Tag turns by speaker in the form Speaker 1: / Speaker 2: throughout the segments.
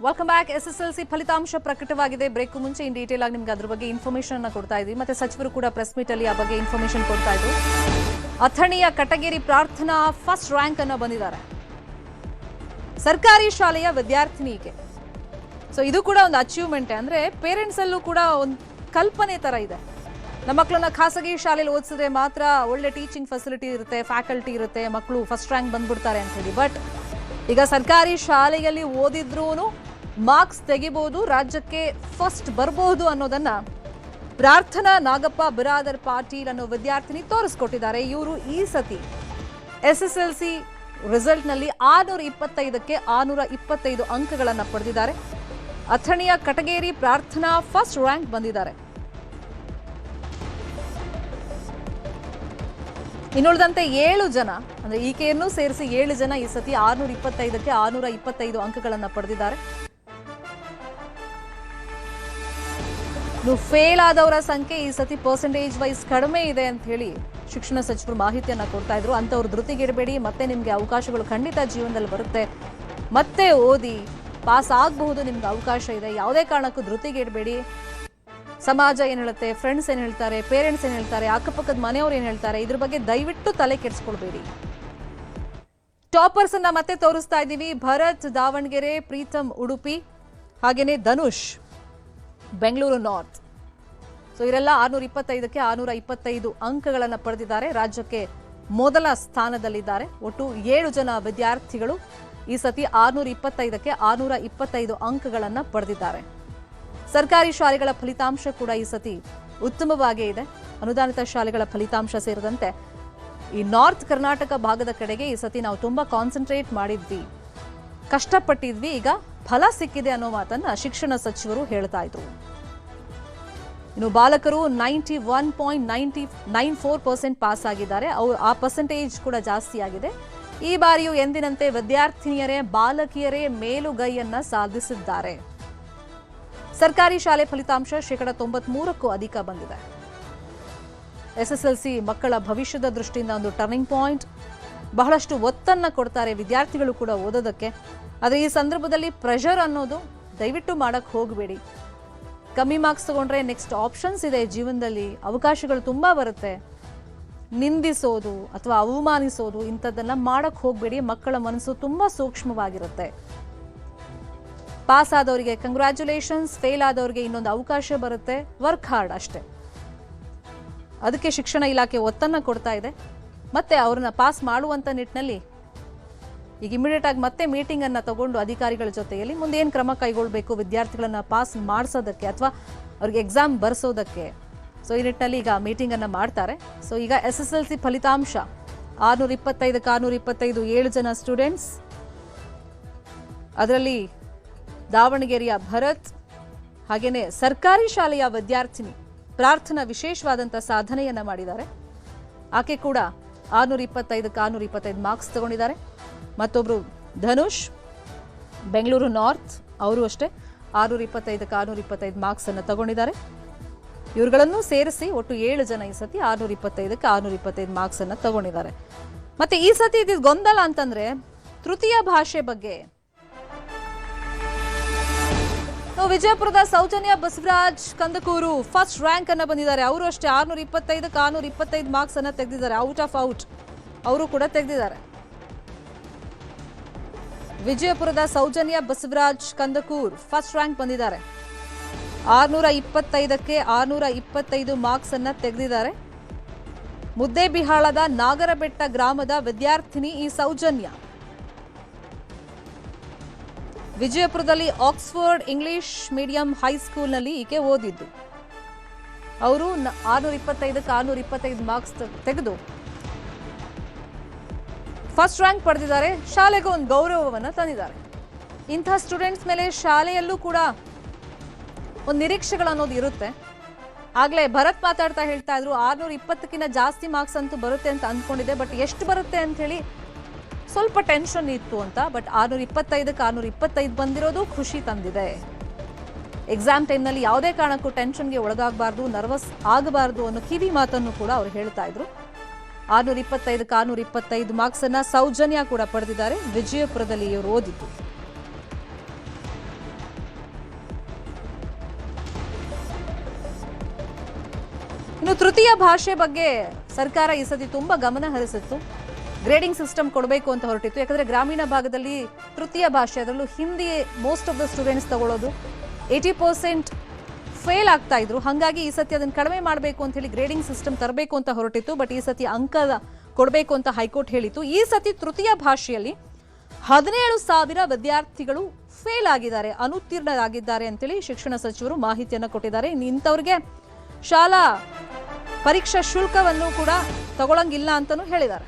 Speaker 1: Welcome back. SSLC ಫಲಿತಾಂಶ ಪ್ರಕಟವಾಗಿದೆ. Break ಮುಂಚೆ ಇನ್ ಡೀಟೇಲ್ ಆಗಿ ನಿಮಗೆ ಅದರ ಬಗ್ಗೆ ಇನ್ಫಾರ್ಮೇಶನ್ ಅನ್ನು ಕೊಡ್ತಾ ಇದ್ವಿ. ಮತ್ತೆ ಸಚಿವರು ಕೂಡ ಪ್ರೆಸ್ ಮೀಟ್ ಅಲ್ಲಿ ಆ ಬಗ್ಗೆ ಇನ್ಫಾರ್ಮೇಶನ್ ಕೊಡ್ತಾ ಇದ್ರು. ಅಥಣಿಯ ಕಟಗೇರಿ ಪ್ರಾರ್ಥನಾ ಫಸ್ಟ್ ರ್ಯಾಂಕ್ ಅನ್ನು ಬಂದಿದ್ದಾರೆ ಸರ್ಕಾರಿ ಶಾಲೆಯ ವಿದ್ಯಾರ್ಥಿನಿಗೆ. ಸೊ ಇದು ಕೂಡ ಒಂದು ಅಚೀವ್ಮೆಂಟ್. ಅಂದ್ರೆ ಪೇರೆಂಟ್ಸ್ ಅಲ್ಲೂ ಕೂಡ ಒಂದು ಕಲ್ಪನೆ ತರ ಇದೆ, ನಮ್ಮ ಮಕ್ಕಳನ್ನ ಖಾಸಗಿ ಶಾಲೆಯಲ್ಲಿ ಓದಿಸಿದ್ರೆ ಮಾತ್ರ ಒಳ್ಳೆ ಟೀಚಿಂಗ್ ಫೆಸಿಲಿಟಿ ಇರುತ್ತೆ, ಫ್ಯಾಕಲ್ಟಿ ಇರುತ್ತೆ, ಮಕ್ಕಳು ಫಸ್ಟ್ ರ್ಯಾಂಕ್ ಬಂದ್ಬಿಡ್ತಾರೆ ಅಂತ ಹೇಳಿ. ಬಟ್ ಈಗ ಸರ್ಕಾರಿ ಶಾಲೆಯಲ್ಲಿ ಓದಿದ್ರೂ ಮಾರ್ಕ್ಸ್ ತೆಗಿಬಹುದು, ರಾಜ್ಯಕ್ಕೆ ಫಸ್ಟ್ ಬರ್ಬೋದು ಅನ್ನೋದನ್ನ ಪ್ರಾರ್ಥನಾ ನಾಗಪ್ಪ ಬಿರಾದರ್ ಪಾಟೀಲ್ ಅನ್ನೋ ವಿದ್ಯಾರ್ಥಿನಿ ತೋರಿಸ್ಕೊಟ್ಟಿದ್ದಾರೆ. ಇವರು ಈ ಸತಿ ಎಸ್ಎಸ್ಎಲ್ಸಿ ರಿಸಲ್ಟ್ ನಲ್ಲಿ 625ಕ್ಕೆ 625 ಅಂಕಗಳನ್ನು ಪಡೆದಿದ್ದಾರೆ. ಅಥಣಿಯ ಕಟಗೇರಿ ಪ್ರಾರ್ಥನಾ ಫಸ್ಟ್ ರ್ಯಾಂಕ್ ಬಂದಿದ್ದಾರೆ. ಇನ್ನುಳಿದಂತೆ 7 ಜನ, ಅಂದ್ರೆ ಈಕೆಯನ್ನು ಸೇರಿಸಿ 7 ಜನ ಈ ಸತಿ 625ಕ್ಕೆ 625 ಅಂಕಗಳನ್ನು ಪಡೆದಿದ್ದಾರೆ. ಫೇಲ್ ಆದವರ ಸಂಖ್ಯೆ ಈ ಸತಿ ಪರ್ಸೆಂಟೇಜ್ ವೈಸ್ ಕಡಿಮೆ ಇದೆ ಅಂತ ಹೇಳಿ ಶಿಕ್ಷಣ ಸಚಿವರು ಮಾಹಿತಿಯನ್ನ ಕೊಡ್ತಾ ಇದ್ರು. ಅಂತವ್ರು ಧೃತಿಗೆಡಬೇಡಿ, ಮತ್ತೆ ನಿಮ್ಗೆ ಅವಕಾಶಗಳು ಖಂಡಿತ ಜೀವನದಲ್ಲಿ ಬರುತ್ತೆ, ಮತ್ತೆ ಓದಿ ಪಾಸ್ ಆಗಬಹುದು, ನಿಮ್ಗೆ ಅವಕಾಶ ಇದೆ, ಯಾವುದೇ ಕಾರಣಕ್ಕೂ ಧೃತಿಗೆಡಬೇಡಿ. ಸಮಾಜ ಏನ್ ಹೇಳುತ್ತೆ, ಫ್ರೆಂಡ್ಸ್ ಏನ್ ಹೇಳ್ತಾರೆ, ಪೇರೆಂಟ್ಸ್ ಏನ್ ಹೇಳ್ತಾರೆ, ಅಕ್ಕಪಕ್ಕದ ಮನೆಯವ್ರು ಏನ್ ಹೇಳ್ತಾರೆ, ಇದ್ರ ಬಗ್ಗೆ ದಯವಿಟ್ಟು ತಲೆ ಕೆಡಿಸ್ಕೊಳ್ಬೇಡಿ. ಟಾಪರ್ಸ್ ಅನ್ನ ಮತ್ತೆ ತೋರಿಸ್ತಾ ಇದ್ದೀವಿ. ಭರತ್ ದಾವಣಗೆರೆ, ಪ್ರೀತಮ್ ಉಡುಪಿ, ಹಾಗೇನೆ ಧನುಷ್ ಬೆಂಗಳೂರು ನಾರ್ತ್. ಸೊ ಇವರೆಲ್ಲ 625ಕ್ಕೆ 625 ಅಂಕಗಳನ್ನು ಪಡೆದಿದ್ದಾರೆ. ರಾಜ್ಯಕ್ಕೆ ಮೊದಲ ಸ್ಥಾನದಲ್ಲಿದ್ದಾರೆ. ಒಟ್ಟು 7 ಜನ ವಿದ್ಯಾರ್ಥಿಗಳು ಈ ಸತಿ 625ಕ್ಕೆ 625 ಅಂಕಗಳನ್ನು ಪಡೆದಿದ್ದಾರೆ. ಸರ್ಕಾರಿ ಶಾಲೆಗಳ ಫಲಿತಾಂಶ ಕೂಡ ಈ ಸತಿ ಉತ್ತಮವಾಗೇ ಇದೆ. ಅನುದಾನಿತ ಶಾಲೆಗಳ ಫಲಿತಾಂಶ ಸೇರಿದಂತೆ ಈ ನಾರ್ತ್ ಕರ್ನಾಟಕ ಭಾಗದ ಕಡೆಗೆ ಈ ಸತಿ ನಾವು ತುಂಬಾ ಕಾನ್ಸಂಟ್ರೇಟ್ ಮಾಡಿದ್ವಿ, ಕಷ್ಟಪಟ್ಟಿದ್ವಿ, ಈಗ ಫಲ ಸಿಕ್ಕಿದೆ ಅನ್ನೋ ಮಾತನ್ನ ಶಿಕ್ಷಣ ಸಚಿವರು ಹೇಳ್ತಾ ಇದ್ರು. ಇನ್ನು ಬಾಲಕರು 91.94% ಪಾಸ್ ಆಗಿದ್ದಾರೆ. ಆ ಪರ್ಸೆಂಟೇಜ್ ಕೂಡ ಜಾಸ್ತಿ ಆಗಿದೆ. ಈ ಬಾರಿಯೂ ಎಂದಿನಂತೆ ವಿದ್ಯಾರ್ಥಿನಿಯರೇ ಬಾಲಕಿಯರೇ ಮೇಲುಗೈಯನ್ನ ಸಾಧಿಸಿದ್ದಾರೆ. ಸರ್ಕಾರಿ ಶಾಲೆ ಫಲಿತಾಂಶ 93%ಕ್ಕೂ ಅಧಿಕ ಬಂದಿದೆ. ಎಸ್ಎಸ್ಎಲ್ಸಿ ಮಕ್ಕಳ ಭವಿಷ್ಯದ ದೃಷ್ಟಿಯಿಂದ ಒಂದು ಟರ್ನಿಂಗ್ ಪಾಯಿಂಟ್. ಬಹಳಷ್ಟು ಒತ್ತನ್ನ ಕೊಡ್ತಾರೆ ವಿದ್ಯಾರ್ಥಿಗಳು ಕೂಡ ಓದೋದಕ್ಕೆ. ಆದರೆ ಈ ಸಂದರ್ಭದಲ್ಲಿ ಪ್ರೆಷರ್ ಅನ್ನೋದು ದಯವಿಟ್ಟು ಮಾಡಕ್ ಹೋಗಬೇಡಿ. ಕಮ್ಮಿ ಮಾರ್ಕ್ಸ್ ತಗೊಂಡ್ರೆ ನೆಕ್ಸ್ಟ್ ಆಪ್ಷನ್ಸ್ ಇದೆ ಜೀವನದಲ್ಲಿ, ಅವಕಾಶಗಳು ತುಂಬಾ ಬರುತ್ತೆ. ನಿಂದಿಸೋದು ಅಥವಾ ಅವಮಾನಿಸೋದು ಇಂಥದ್ದನ್ನ ಮಾಡಕ್ ಹೋಗಬೇಡಿ. ಮಕ್ಕಳ ಮನಸ್ಸು ತುಂಬಾ ಸೂಕ್ಷ್ಮವಾಗಿರುತ್ತೆ. ಪಾಸ್ ಆದವರಿಗೆ ಕಂಗ್ರ್ಯಾಚುಲೇಷನ್ಸ್, ಫೇಲ್ ಆದವರಿಗೆ ಇನ್ನೊಂದು ಅವಕಾಶ ಬರುತ್ತೆ. ವರ್ಕ್ ಹಾರ್ಡ್ ಅಷ್ಟೇ. ಅದಕ್ಕೆ ಶಿಕ್ಷಣ ಇಲಾಖೆ ಒತ್ತನ್ನ ಕೊಡ್ತಾ ಇದೆ. ಮತ್ತೆ ಅವ್ರನ್ನ ಪಾಸ್ ಮಾಡುವಂತ ನಿಟ್ಟಿನಲ್ಲಿ ಈಗ ಇಮಿಡಿಯೇಟ್ ಆಗಿ ಮತ್ತೆ ಮೀಟಿಂಗ್ ಅನ್ನ ತಗೊಂಡು ಅಧಿಕಾರಿಗಳ ಜೊತೆಯಲ್ಲಿ ಮುಂದೆ ಏನು ಕ್ರಮ ಕೈಗೊಳ್ಳಬೇಕು ವಿದ್ಯಾರ್ಥಿಗಳನ್ನ ಪಾಸ್ ಮಾಡಿಸೋದಕ್ಕೆ ಅಥವಾ ಅವ್ರಿಗೆ ಎಕ್ಸಾಮ್ ಬರ್ಸೋದಕ್ಕೆ. ಸೊ ಈ ನಿಟ್ಟಿನಲ್ಲಿ ಈಗ ಮೀಟಿಂಗ್ ಅನ್ನ ಮಾಡ್ತಾರೆ. ಸೊ ಈಗ ಎಸ್ಎಸ್ಎಲ್ಸಿ ಫಲಿತಾಂಶ 625ಕ್ಕೆ 625 7 ಜನ ಸ್ಟೂಡೆಂಟ್ಸ್. ಅದರಲ್ಲಿ ದಾವಣಗೆರೆಯ ಭರತ್ ಹಾಗೇನೆ ಸರ್ಕಾರಿ ಶಾಲೆಯ ವಿದ್ಯಾರ್ಥಿನಿ ಪ್ರಾರ್ಥನಾ ವಿಶೇಷವಾದಂಥ ಸಾಧನೆಯನ್ನ ಮಾಡಿದ್ದಾರೆ. ಆಕೆ ಕೂಡ 625ಕ್ಕೆ 625 ಮಾರ್ಕ್ಸ್ ತಗೊಂಡಿದ್ದಾರೆ. ಮತ್ತೊಬ್ರು ಧನುಷ್ ಬೆಂಗಳೂರು ನಾರ್ತ್, ಅವರು ಅಷ್ಟೇ 625ಕ್ಕೆ 625 ಮಾರ್ಕ್ಸ್ ಅನ್ನು ತಗೊಂಡಿದ್ದಾರೆ. ಇವುಗಳನ್ನು ಸೇರಿಸಿ ಒಟ್ಟು 7 ಜನ ಈ ಸತಿ 625ಕ್ಕೆ 625 ಮಾರ್ಕ್ಸ್ ಅನ್ನು ತಗೊಂಡಿದ್ದಾರೆ. ಮತ್ತೆ ಈ ಸತಿ ಇದು ಗೊಂದಲ ಅಂತಂದ್ರೆ ತೃತೀಯ ಭಾಷೆ ಬಗ್ಗೆ. ವಿಜಯಪುರದ ಸೌಜನ್ಯ ಬಸವರಾಜ್ ಕಂದಕೂರು ಫಸ್ಟ್ ರ್ಯಾಂಕ್ ಅನ್ನ ಬಂದಿದ್ದಾರೆ. ಅವರು ಅಷ್ಟೇ 625ಕ್ಕೆ 625 ಮಾರ್ಕ್ಸ್ ಅನ್ನ ತೆಗೆದಿದ್ದಾರೆ. ಔಟ್ ಆಫ್ ಔಟ್ ಅವರು ಕೂಡ ತೆಗೆದಿದ್ದಾರೆ. ವಿಜಯಪುರದ ಸೌಜನ್ಯ ಬಸವರಾಜ್ ಕಂದಕೂರ್ ಫಸ್ಟ್ ರ್ಯಾಂಕ್ ಬಂದಿದ್ದಾರೆ. 625ಕ್ಕೆ 625 ಮಾರ್ಕ್ಸ್ ಅನ್ನ ತೆಗೆದಿದ್ದಾರೆ. ಮುದ್ದೇಬಿಹಾಳದ ನಾಗರಬೆಟ್ಟ ಗ್ರಾಮದ ವಿದ್ಯಾರ್ಥಿನಿ ಈ ಸೌಜನ್ಯ. ವಿಜಯಪುರದಲ್ಲಿ ಆಕ್ಸ್ಫರ್ಡ್ ಇಂಗ್ಲಿಷ್ ಮೀಡಿಯಂ ಹೈಸ್ಕೂಲ್ನಲ್ಲಿ ಈಕೆ ಓದಿದ್ದು. ಅವರು 625ಕ್ಕೆ 625 ಮಾರ್ಕ್ಸ್ ತೆಗೆದು ಫಸ್ಟ್ ರ್ಯಾಂಕ್ ಪಡೆದಿದ್ದಾರೆ. ಶಾಲೆಗೆ ಒಂದು ಗೌರವವನ್ನು ತಂದಿದ್ದಾರೆ. ಇಂತಹ ಸ್ಟೂಡೆಂಟ್ಸ್ ಮೇಲೆ ಶಾಲೆಯಲ್ಲೂ ಕೂಡ ಒಂದು ನಿರೀಕ್ಷೆಗಳು ಅನ್ನೋದು ಇರುತ್ತೆ. ಆಗ್ಲೇ ಭರತ್ ಮಾತಾಡ್ತಾ ಹೇಳ್ತಾ ಇದ್ರು 620ಕ್ಕಿಂತ ಜಾಸ್ತಿ ಮಾರ್ಕ್ಸ್ ಅಂತೂ ಬರುತ್ತೆ ಅಂತ ಅಂದ್ಕೊಂಡಿದ್ದೆ, ಬಟ್ ಎಷ್ಟು ಬರುತ್ತೆ ಅಂತ ಹೇಳಿ ಸ್ವಲ್ಪ ಟೆನ್ಷನ್ ಇತ್ತು ಅಂತ. ಬಟ್ 625ಕ್ಕೆ 625 ಬಂದಿರೋದು ಖುಷಿ ತಂದಿದೆ. ಎಕ್ಸಾಮ್ ಟೈಮ್ನಲ್ಲಿ ಯಾವುದೇ ಕಾರಣಕ್ಕೂ ಟೆನ್ಷನ್ಗೆ ಒಳಗಾಗಬಾರ್ದು, ನರ್ವಸ್ ಆಗಬಾರ್ದು ಅನ್ನೋ ಕಿವಿ ಮಾತನ್ನು ಕೂಡ ಅವ್ರು ಹೇಳ್ತಾ ಇದ್ರು. 625ಕ್ಕೆ 625 ಮಾರ್ಕ್ಸ್ ಅನ್ನ ಸೌಜನ್ಯ ಕೂಡ ಪಡೆದಿದ್ದಾರೆ. ವಿಜಯಪುರದಲ್ಲಿ ಇವರು ಓದಿದ್ದು. ಇನ್ನು ತೃತೀಯ ಭಾಷೆ ಬಗ್ಗೆ ಸರ್ಕಾರ ಈ ಸತಿ ತುಂಬಾ ಗಮನ ಹರಿಸಿತ್ತು. ಗ್ರೇಡಿಂಗ್ ಸಿಸ್ಟಮ್ ಕೊಡಬೇಕು ಅಂತ ಹೊರಟಿತ್ತು. ಯಾಕಂದ್ರೆ ಗ್ರಾಮೀಣ ಭಾಗದಲ್ಲಿ ತೃತೀಯ ಭಾಷೆ, ಅದರಲ್ಲೂ Hindi most of the students ತಗೊಳ್ಳೋದು 80% ಫೇಲ್ ಆಗ್ತಾ ಇದ್ರು. ಹಾಗಾಗಿ ಈ ಸತಿ ಅದನ್ನು ಕಡಿಮೆ ಮಾಡಬೇಕು ಅಂತ ಹೇಳಿ ಗ್ರೇಡಿಂಗ್ ಸಿಸ್ಟಮ್ ತರಬೇಕು ಅಂತ ಹೊರಟಿತ್ತು. ಬಟ್ ಈ ಸತಿ ಅಂಕ ಕೊಡಬೇಕು ಅಂತ ಹೈಕೋರ್ಟ್ ಹೇಳಿತ್ತು. ಈ ಸತಿ ತೃತೀಯ ಭಾಷೆಯಲ್ಲಿ 17,000 ವಿದ್ಯಾರ್ಥಿಗಳು ಫೇಲ್ ಆಗಿದ್ದಾರೆ, ಅನುತ್ತೀರ್ಣರಾಗಿದ್ದಾರೆ ಅಂತೇಳಿ ಶಿಕ್ಷಣ ಸಚಿವರು ಮಾಹಿತಿಯನ್ನು ಕೊಟ್ಟಿದ್ದಾರೆ. ಇಂಥವ್ರಿಗೆ ಶಾಲಾ ಪರೀಕ್ಷಾ ಶುಲ್ಕವನ್ನು ಕೂಡ ತಗೊಳ್ಳಂಗಿಲ್ಲ ಅಂತಲೂ ಹೇಳಿದ್ದಾರೆ.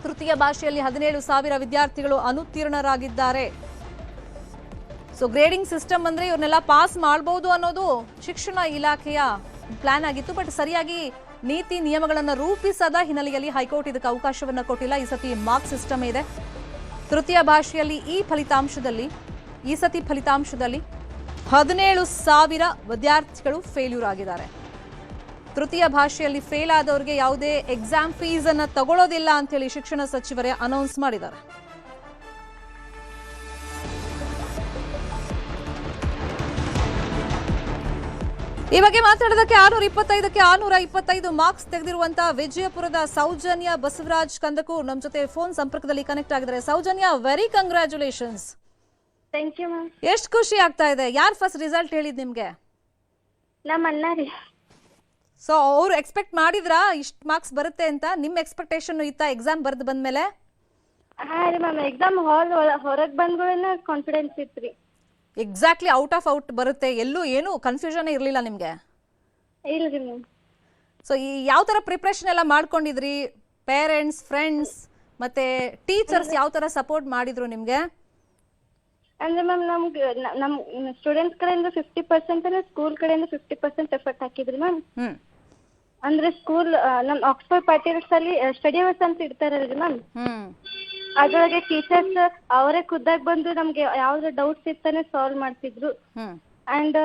Speaker 1: ತೃತೀಯ ಭಾಷೆಯಲ್ಲಿ 17,000 ವಿದ್ಯಾರ್ಥಿಗಳು ಅನುತ್ತೀರ್ಣರಾಗಿದ್ದಾರೆ. ಸೊ ಗ್ರೇಡಿಂಗ್ ಸಿಸ್ಟಮ್ ಅಂದ್ರೆ ಇವ್ರನ್ನೆಲ್ಲ ಪಾಸ್ ಮಾಡಬಹುದು ಅನ್ನೋದು ಶಿಕ್ಷಣ ಇಲಾಖೆಯ ಪ್ಲಾನ್ ಆಗಿತ್ತು. ಬಟ್ ಸರಿಯಾಗಿ ನೀತಿ ನಿಯಮಗಳನ್ನು ರೂಪಿಸದ ಹಿನ್ನೆಲೆಯಲ್ಲಿ ಹೈಕೋರ್ಟ್ ಇದಕ್ಕೆ ಅವಕಾಶವನ್ನ ಕೊಟ್ಟಿಲ್ಲ. ಈ ಸತಿ ಮಾರ್ಕ್ ಸಿಸ್ಟಮ್ ಇದೆ. ತೃತೀಯ ಭಾಷೆಯಲ್ಲಿ ಈ ಸತಿ ಫಲಿತಾಂಶದಲ್ಲಿ 17,000 ವಿದ್ಯಾರ್ಥಿಗಳು ಫೇಲ್ಯೂರ್ ಆಗಿದ್ದಾರೆ. ತೃತೀಯ ಭಾಷೆಯಲ್ಲಿ ಫೇಲ್ ಆದವರಿಗೆ ಯಾವುದೇ ಎಕ್ಸಾಮ್ ಫೀಸ್ ಅನ್ನ ತಗೊಳ್ಳೋದಿಲ್ಲ ಅಂತ ಹೇಳಿ ಶಿಕ್ಷಣ ಸಚಿವರೇ ಅನೌನ್ಸ್ ಮಾಡಿದ್ದಾರೆ. ಈ ಬಗ್ಗೆ ಮಾತಾಡೋದಕ್ಕೆ 625ಕ್ಕೆ 625 ಮಾರ್ಕ್ಸ್ ತೆಗೆದಿರುವಂತಹ ವಿಜಯಪುರದ ಸೌಜನ್ಯ ಬಸವರಾಜ್ ಕಂದಕೂರ್ ನಮ್ಮ ಜೊತೆ ಫೋನ್ ಸಂಪರ್ಕದಲ್ಲಿ ಕನೆಕ್ಟ್ ಆಗಿದ್ದಾರೆ. Soujanya, very congratulations.
Speaker 2: Thank you ma'am.
Speaker 1: ಎಷ್ಟು ಖುಷಿ ಆಗ್ತಾ ಇದೆ? ಯಾರು ಫಸ್ಟ್ ರಿಸಲ್ಟ್ ಹೇಳಿದ್ ನಿಮ್ಗೆ?
Speaker 2: ನಮ್ಮ ಅಣ್ಣ ರೀ.
Speaker 1: ಸೊ ಅವ್ರು ಎಕ್ಸ್ಪೆಕ್ಟ್ ಮಾಡಿದ್ರಾ ಇಷ್ಟು ಮಾರ್ಕ್ಸ್ ಬರುತ್ತೆ ಅಂತ? ನಿಮ್ಮ ಎಕ್ಸ್ಪೆಕ್ಟೇಷನ್ ಇತ್ತಾ ಎಕ್ಸಾಮ್ ಬರ್ದು ಬಂದ್ಮೇಲೆ?
Speaker 2: ಹಾ ರೀ ಮ್ಯಾಮ್, ಎಕ್ಸಾಮ್ ಹಾಲ್ ಹೊರಗೆ ಬಂದ್ಗಳನ್ನ ಕಾನ್ಫಿಡೆನ್ಸ್ ಇತ್ರಿ.
Speaker 1: ಎಕ್ಸಾಕ್ಟ್ಲಿ ಔಟ್ ಬರುತ್ತೆ, ಎಲ್ಲೂ ಏನು ಕನ್ಫ್ಯೂಷನ್ ಇರಲಿಲ್ಲ ನಿಮಗೆ?
Speaker 2: ಇಲ್ರಿ ಮ್ಯಾಮ್.
Speaker 1: ಸೊ ಈ ಯಾವ ಥರ ಪ್ರಿಪ್ರೇಷನ್ ಎಲ್ಲ ಮಾಡ್ಕೊಂಡಿದ್ರಿ? ಪೇರೆಂಟ್ಸ್, ಫ್ರೆಂಡ್ಸ್ ಮತ್ತೆ ಟೀಚರ್ಸ್ ಯಾವ ಥರ ಸಪೋರ್ಟ್ ಮಾಡಿದ್ರು ನಿಮಗೆ?
Speaker 2: ಅಂದ್ರೆ ಮ್ಯಾಮ್ ನಮ್ಮ ಸ್ಟೂಡೆಂಟ್ಸ್ ಕಡೆಯಿಂದ 50% ಅಂದ್ರೆ ಸ್ಕೂಲ್ ಕಡೆಯಿಂದ 50% ಎಫರ್ಟ್ ಹಾಕಿದ್ರಿ ಮ್ಯಾಮ್. ಅಂದ್ರೆ ಸ್ಕೂಲ್ ನಮ್ಮ ಆಕ್ಸ್ಫರ್ಡ್ ಪ್ಯಾಟರ್ನ್ಸ್ ಅಲ್ಲಿ ಸ್ಟಡಿ ಅವರ್ಸ್ ಅಂತ ಇರ್ತಾರಲ್ರಿ ಮ್ಯಾಮ್, ಅದ್ರೊಳಗೆ ಟೀಚರ್ಸ್ ಅವರೇ ಖುದ್ದಾಗಿ ಬಂದು ನಮ್ಗೆ ಯಾವ್ದು ಡೌಟ್ಸ್ ಇರ್ತಾನೆ ಸಾಲ್ವ್ ಮಾಡ್ತಿದ್ರು. ಅಂಡ್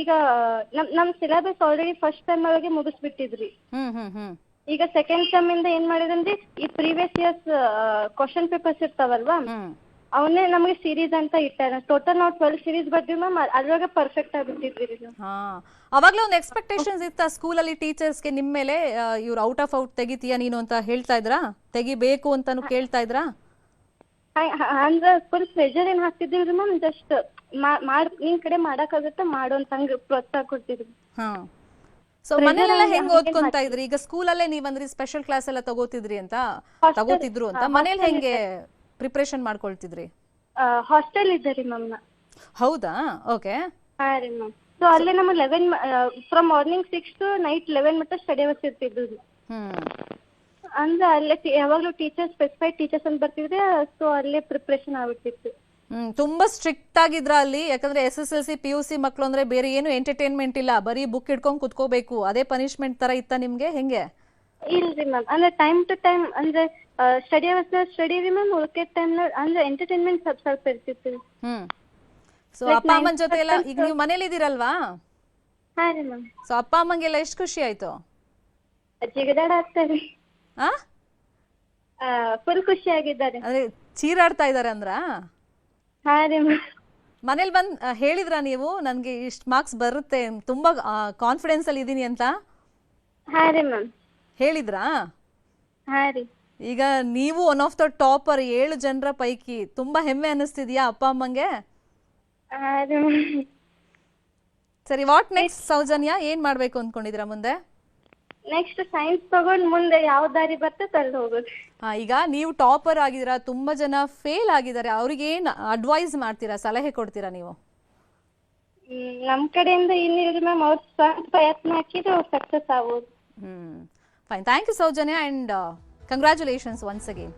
Speaker 2: ಈಗ ನಮ್ ಸಿಲೆಬಸ್ ಆಲ್ರೆಡಿ ಫಸ್ಟ್ ಸೆಮ್ ಒಳಗೆ ಮುಗಿಸ್ಬಿಟ್ಟಿದ್ರಿ. ಈಗ ಸೆಕೆಂಡ್ ಸೆಮ್ ಇಂದ ಏನ್ ಮಾಡಿದ್ರಿ, ಈ ಪ್ರೀವಿಯಸ್ ಇಯರ್ಸ್ ಕ್ವಶನ್ ಪೇಪರ್ಸ್ ಇರ್ತಾವಲ್ವಾ, ಅವನ್ನೇ ನಮಗೆ ಸೀರೀಸ್ ಅಂತ ಇಟ್ಟಾರ. ಟೋಟಲ್ ನಾವು 12 ಸೀರೀಸ್ ಬರ್ತೀವಿ ಮ್ಯಾಮ್, ಅದ್ರೊಳಗೆ ಪರ್ಫೆಕ್ಟ್ ಆಗ್ಬಿಟ್ಟಿದ್ವಿ.
Speaker 1: ಅವಾಗ್ಲೂ ಒಂದು ಎಕ್ಸ್ಪೆಕ್ಟೇಷನ್ಸ್ ಇತ್ತ ಸ್ಕೂಲಲ್ಲಿ ಟೀಚರ್ಸ್ಗೆ ನಿಮ್ಮ ಮೇಲೆ? ಇವ್ರು ಔಟ್ ತೆಗಿತೀಯ ನೀನು ಅಂತ ಹೇಳ್ತಾ ಇದ್ರಾ? ತೆಗಿಬೇಕು ಅಂತಾನು ಕೇಳ್ತಾ ಇದ್ರಾ?
Speaker 2: ಅಂದ್ರೆ ಫುಲ್ ಪ್ರೆಷರ್ ಏನ್ ಹಾಕ್ತಿದ್ದಿಲ್ರಿ ಮ್ಯಾಮ್, ಜಸ್ಟ್ ನಿನ್ ಕಡೆ ಮಾಡಕ್ಕಾಗತ್ತ ಮಾಡು ಅಂತ ಹಂಗ ಪ್ರೋತ್ಸಾಹ ಕೊಡ್ತಿದ್ವಿ.
Speaker 1: ಸೊ ಮನೇಲೆಲ್ಲ ಹೆಂಗ್ ಓದ್ಕೊಂತಾ ಇದ್ರಿ? ಈಗ ಸ್ಕೂಲಲ್ಲೇ ನೀವಂದ್ರಿ ಸ್ಪೆಷಲ್ ಕ್ಲಾಸ್ ಎಲ್ಲ ತಗೋತಿದ್ರು ಅಂತ, ಮನೇಲಿ ಹೆಂಗೆ ಪ್ರಿಪರೇಷನ್ ಮಾಡ್ಕೊಳ್ತಿದ್ರಿ?
Speaker 2: ಹಾಸ್ಟೆಲ್ ಇದ್ದರಿ ಮ್ಯಾಮ್.
Speaker 1: ಹೌದಾ? ಓಕೆ.
Speaker 2: ಹಾ ರೀ ಮ್ಯಾಮ್. ಸೊ ಅಲ್ಲೇ ನಮ್ಮ 11 ಫ್ರಮ್ ಮಾರ್ನಿಂಗ್ 6 to ನೈಟ್ 11 ಮಟ್ಟ ಸ್ಟಡಿ ಅವರ್ಸ್ ಇರ್ತಿದ್ವಿ. ಅಂದ್ರೆ ಅಲ್ಲೇ ಯಾವಾಗ್ಲೂ ಟೀಚರ್ಸ್, ಸ್ಪೆಸಿಫೈಡ್ ಟೀಚರ್ಸ್ ಅಂತ ಬರ್ತಿದ್ರೆ, ಸೊ ಅಲ್ಲೇ ಪ್ರಿಪರೇಷನ್ ಆಗ್ಬಿಟ್ಟಿತ್ತು.
Speaker 1: ತುಂಬಾ ಸ್ಟ್ರಿಕ್ಟ್ ಆಗಿದ್ರ ಅಲ್ಲಿ? ಯಾಕಂದ್ರೆ SSLC PUC ಮಕ್ಳು ಅಂದ್ರೆ ಬೇರೆ ಏನು ಎಂಟರ್ಟೈನ್ಮೆಂಟ್ ಇಲ್ಲ, ಬರೀ ಬುಕ್ ಹಿಡ್ಕೊಂಡ್ ಕುತ್ಕೋಬೇಕು, ಅದೇ ಪನಿಷ್ಮೆಂಟ್ ತರ ಇತ್ತ ನಿಮ್ಗೆ? ಹೆಂಗೆ?
Speaker 2: ಇಲ್ರಿ ಮ್ಯಾಮ್, ಅಂದ್ರೆ ಟೈಮ್ ಟು ಟೈಮ್ ಅಂದ್ರೆ ಸ್ಟಡಿ ಅವರ್ಸ್ ಸ್ಟಡಿ ರೀ ಮ್ಯಾಮ್, ಉಳ್ಕೆ ಟೈಮ್ ಅಂದ್ರೆ ಎಂಟರ್ಟೈನ್ಮೆಂಟ್ ಸ್ವಲ್ಪ ಇರ್ತಿತ್ತು.
Speaker 1: ಸೊ ಅಪ್ಪ ಅಮ್ಮನ ಜೊತೆ ಎಲ್ಲ ಈಗ ನೀವು ಮನೇಲಿ ಇದೀರಲ್ವಾ?
Speaker 2: ಹಾ ರೀ ಮ್ಯಾಮ್.
Speaker 1: ಸೊ ಅಪ್ಪ ಅಮ್ಮಂಗೆಲ್ಲ ಎಷ್ಟು ಖುಷಿ ಆಯ್ತು?
Speaker 2: ಜಿಗದಾಡ ಆಗ್ತಾರೆ, ಫುಲ್ ಖುಷಿ ಆಗಿದ್ದಾರೆ.
Speaker 1: ಅಂದ್ರೆ ಚೀರಾಡ್ತಾ ಇದಾರೆ ಅಂದ್ರ?
Speaker 2: ಹಾ ರೀ ಮ್ಯಾಮ್.
Speaker 1: ಮನೇಲಿ ಬಂದ್ ಹೇಳಿದ್ರಾ ನೀವು ನನ್ಗೆ ಇಷ್ಟ ಮಾರ್ಕ್ಸ್ ಬರುತ್ತೆ, ತುಂಬಾ ಕಾನ್ಫಿಡೆನ್ಸ್ ಅಲ್ಲಿ ಇದೀನಿ ಅಂತ?
Speaker 2: ಹಾ ರೀ ಮ್ಯಾಮ್.
Speaker 1: ಹೇಳಿದ್ರಾ?
Speaker 2: ಹಾ ರೀ.
Speaker 1: ಈಗ ನೀವು ಒನ್ ಆಫ್ ದ ಟಾಪರ್, 7 ಜನರ ಪೈಕಿ. ತುಂಬಾ ಹೆಮ್ಮೆ ಅನಿಸ್ತಿದ್ಯಾ ಅಪ್ಪ ಅಮ್ಮಂಗೆ? ಸರಿ, ವಾಟ್ ನೆಕ್ಸ್ಟ್ ಸೌಜನ್ಯ? ಏನ್ ಮಾಡ್ಬೇಕು ಅನ್ಕೊಂಡಿದೀರಾ ಮುಂದೆ?
Speaker 2: ನೆಕ್ಸ್ಟ್ ಸೈನ್ಸ್ ತಗೊಂಡ್ ಮುಂದೆ ಯಾವ ದಾರಿ ಬರ್ತದೆ ಅಲ್ಲಿ ಹೋಗೋದು.
Speaker 1: ಈಗ ನೀವು ಟಾಪರ್ ಆಗಿದ್ದೀರಾ, ತುಂಬಾ ಜನ ಫೇಲ್ ಆಗಿದ್ದಾರೆ, ಅವ್ರಿಗೆ ಏನ್ ಅಡ್ವೈಸ್ ಮಾಡ್ತೀರಾ, ಸಲಹೆ ಕೊಡ್ತೀರಾ ನೀವು?
Speaker 2: ನಮ್ ಕಡೆಯಿಂದ ಏನಿಲ್ಲ ಮ್ಯಾಮ್, ಅವ್ರ ಸ್ವಂತ ಪ್ರಯತ್ನ ಹಾಕಿದ್ರೆ ಅವ್ರು ಸಕ್ಸಸ್ ಆಗೋದು.
Speaker 1: Fine, thank you Soujanya, and congratulations once again.